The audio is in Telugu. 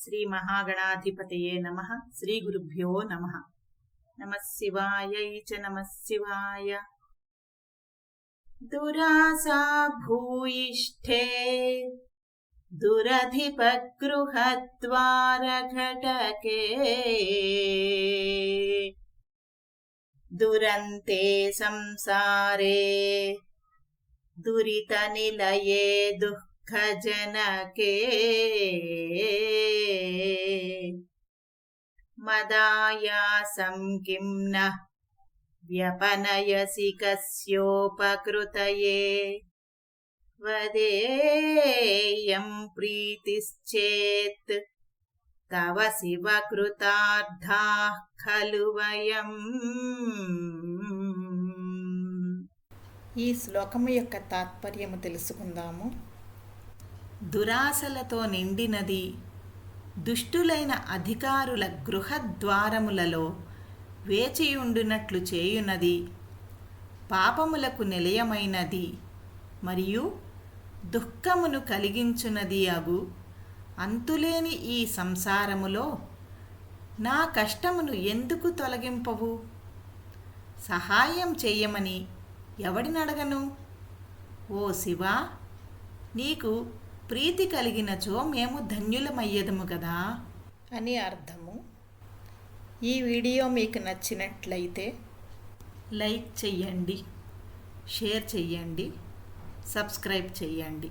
శ్రీ మహాగణాధిపతయే నమః. శ్రీ గురుభ్యో నమః. నమః శివాయై చ నమః శివాయ. దురాసా భూయిష్ఠే దురధిపగృహద్వారఘటకే దురంతే సంసారే దురితనిలయే దుఃఖజనకే మదాయాసం కిం నః వ్యపనయసి కస్యోపకృతయే వదేయం ప్రీతిశ్చేత్ తవ శివ కృతార్థాః ఖలు వయం. ఈ శ్లోకము యొక్క తాత్పర్యము తెలుసుకుందాము. దురాశలతో నిండినది, దుష్టులైన అధికారుల గృహద్వారములలో వేచియుండునట్లు చేయునది, పాపములకు నిలయమైనది మరియు దుఃఖమును కలిగించునది అగు అంతులేని ఈ సంసారములో నా కష్టమును ఎందుకు తొలగింపవు? సహాయం చేయమని ఎవడినడగను? ఓ శివా, నీకు ప్రీతి కలిగినచో మేము ధన్యులమయ్యదము కదా అని అర్థము. ఈ వీడియో మీకు నచ్చినట్లయితే లైక్ చెయ్యండి, షేర్ చెయ్యండి, సబ్స్క్రైబ్ చెయ్యండి.